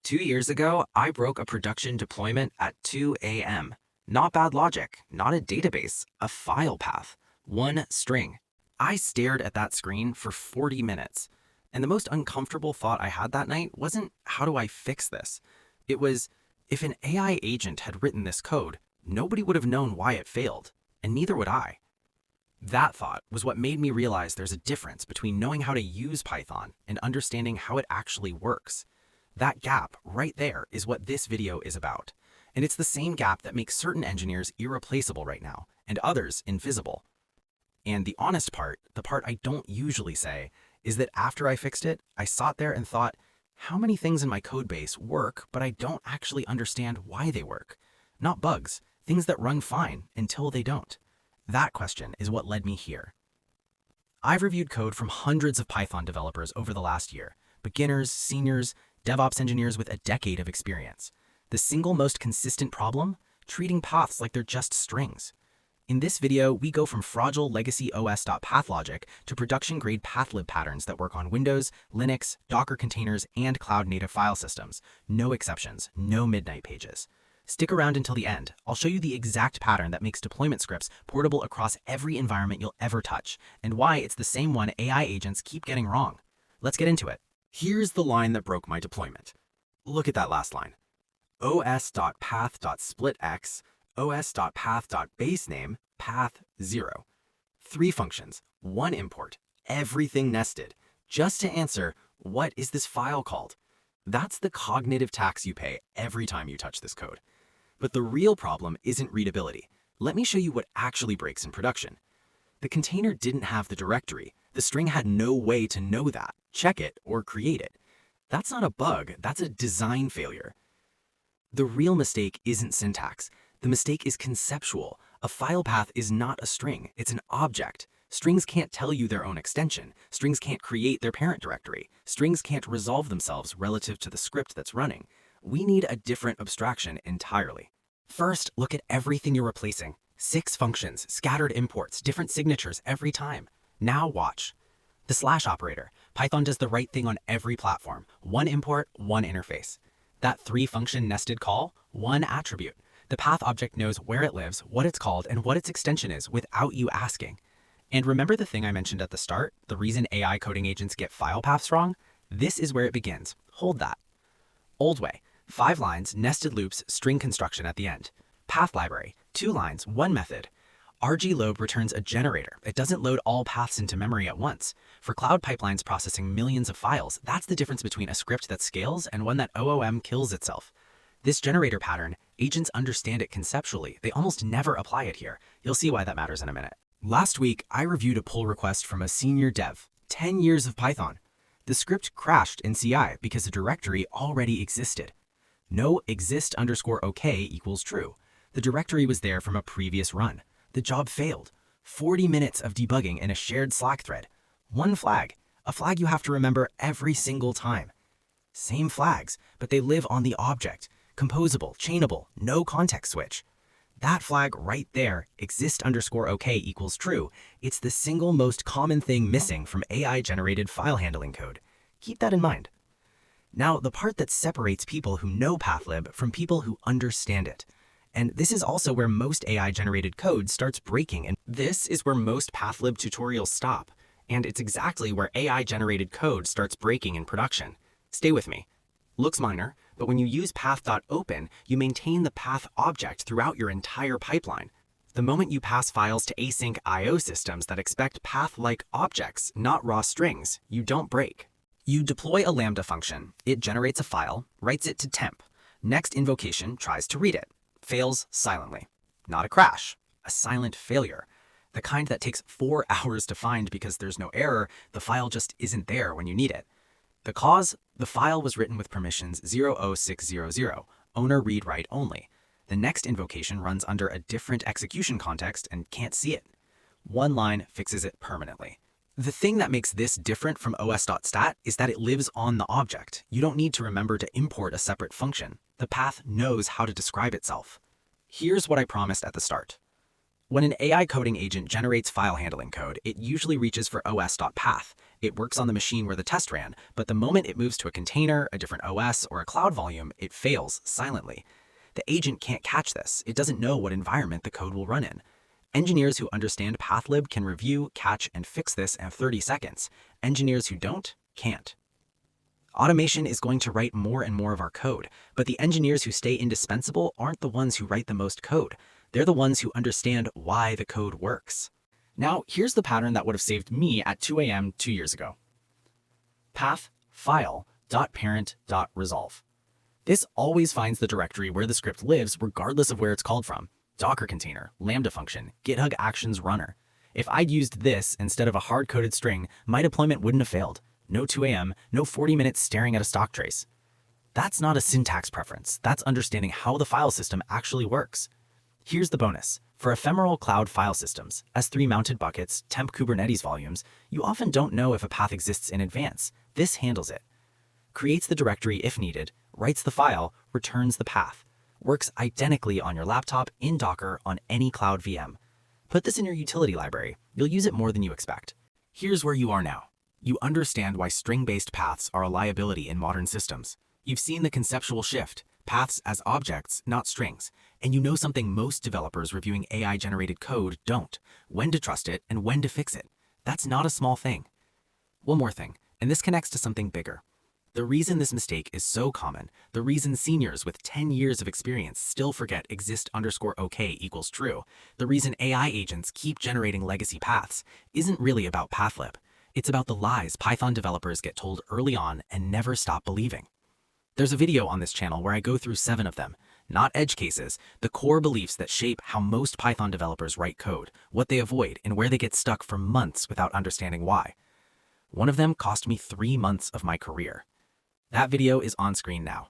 2 years ago, I broke a production deployment at 2 a.m. Not bad logic, not a database, a file path, one string. I stared at that screen for 40 minutes. And the most uncomfortable thought I had that night wasn't, how do I fix this? It was, if an AI agent had written this code, nobody would have known why it failed, and neither would I. That thought was what made me realize there's a difference between knowing how to use Python and understanding how it actually works. That gap right there is what this video is about. And it's the same gap that makes certain engineers irreplaceable right now, and others invisible. And the honest part, the part I don't usually say, is that after I fixed it, I sat there and thought, how many things in my code base work, but I don't actually understand why they work? Not bugs, things that run fine until they don't. That question is what led me here. I've reviewed code from hundreds of Python developers over the last year, beginners, seniors, DevOps engineers with a decade of experience. The single most consistent problem? Treating paths like they're just strings. In this video, we go from fragile legacy os.path logic to production-grade Pathlib patterns that work on Windows, Linux, Docker containers, and cloud-native file systems. No exceptions, no midnight pages. Stick around until the end. I'll show you the exact pattern that makes deployment scripts portable across every environment you'll ever touch, and why it's the same one AI agents keep getting wrong. Let's get into it. Here's the line that broke my deployment. Look at that last line. os.path.splitx, os.path.basename, path 0. 3 functions, 1 import, everything nested, just to answer, what is this file called? That's the cognitive tax you pay every time you touch this code. But the real problem isn't readability. Let me show you what actually breaks in production. The container didn't have the directory. The string had no way to know that, check it, or create it. That's not a bug, that's a design failure. The real mistake isn't syntax. The mistake is conceptual. A file path is not a string, it's an object. Strings can't tell you their own extension. Strings can't create their parent directory. Strings can't resolve themselves relative to the script that's running. We need a different abstraction entirely. First, look at everything you're replacing. 6 functions, scattered imports, different signatures every time. Now watch. The slash operator. Python does the right thing on every platform. 1 import, 1 interface. That 3-function nested call, 1 attribute. The path object knows where it lives, what it's called, and what its extension is without you asking. And remember the thing I mentioned at the start, the reason AI coding agents get file paths wrong? This is where it begins. Hold that. Old way, 5 lines, nested loops, string construction at the end. Path library, 2 lines, 1 method. rgload returns a generator. It doesn't load all paths into memory at once. For cloud pipelines processing millions of files, that's the difference between a script that scales and one that OOM kills itself. This generator pattern, agents understand it conceptually. They almost never apply it here. You'll see why that matters in a minute. Last week, I reviewed a pull request from a senior dev, 10 years of Python. The script crashed in CI because the directory already existed. No exist_ok equals true. The directory was there from a previous run. The job failed. 40 minutes of debugging in a shared Slack thread. 1 flag, a flag you have to remember every single time. Same flags, but they live on the object. Composable, chainable, no context switch. That flag right there, exist_ok equals true, it's the single most common thing missing from AI-generated file handling code. Keep that in mind. Now, the part that separates people who know Pathlib from people who understand it. And this is also where most AI-generated code starts breaking, and this is where most Pathlib tutorials stop. And it's exactly where AI-generated code starts breaking in production. Stay with me. Looks minor, but when you use path.open, you maintain the path object throughout your entire pipeline. The moment you pass files to async I/O systems that expect path-like objects, not raw strings, you don't break. You deploy a Lambda function, it generates a file, writes it to temp. Next invocation tries to read it. Fails silently. Not a crash, a silent failure. The kind that takes 4 hours to find because there's no error, the file just isn't there when you need it. The cause? The file was written with permissions 00600, owner read write only. The next invocation runs under a different execution context and can't see it. 1 line fixes it permanently. The thing that makes this different from os.stat is that it lives on the object. You don't need to remember to import a separate function. The path knows how to describe itself. Here's what I promised at the start. When an AI coding agent generates file handling code, it usually reaches for os.path, It works on the machine where the test ran, but the moment it moves to a container, a different OS, or a cloud volume, it fails silently. The agent can't catch this. It doesn't know what environment the code will run in. Engineers who understand Pathlib can review, catch, and fix this in 30 seconds. Engineers who don't, can't. Automation is going to write more and more of our code, but the engineers who stay indispensable aren't the ones who write the most code. They're the ones who understand why the code works. Now, here's the pattern that would have saved me at 2 a.m. 2 years ago. Path file.parent.resolve. This always finds the directory where the script lives regardless of where it's called from. Docker container, Lambda function, GitHub Actions runner. If I'd used this instead of a hard-coded string, my deployment wouldn't have failed. No 2 a.m., no 40 minutes staring at a stock trace. That's not a syntax preference. That's understanding how the file system actually works. Here's the bonus. For ephemeral cloud file systems, S3 mounted buckets, temp Kubernetes volumes, you often don't know if a path exists in advance. This handles it. Creates the directory if needed, writes the file, returns the path. Works identically on your laptop, in Docker, on any cloud VM. Put this in your utility library. You'll use it more than you expect. Here's where you are now. You understand why string-based paths are a liability in modern systems. You've seen the conceptual shift, paths as objects, not strings, and you know something most developers reviewing AI-generated code don't, when to trust it and when to fix it. That's not a small thing. One more thing, and this connects to something bigger. The reason this mistake is so common, the reason seniors with 10 years of experience still forget exist_OK equals true, the reason AI agents keep generating legacy paths, isn't really about Pathlib. It's about the lies Python developers get told early on and never stop believing. There's a video on this channel where I go through 7 of them, not edge cases, the core beliefs that shape how most Python developers write code, what they avoid, and where they get stuck for months without understanding why. One of them cost me 3 months of my career. That video is on screen now.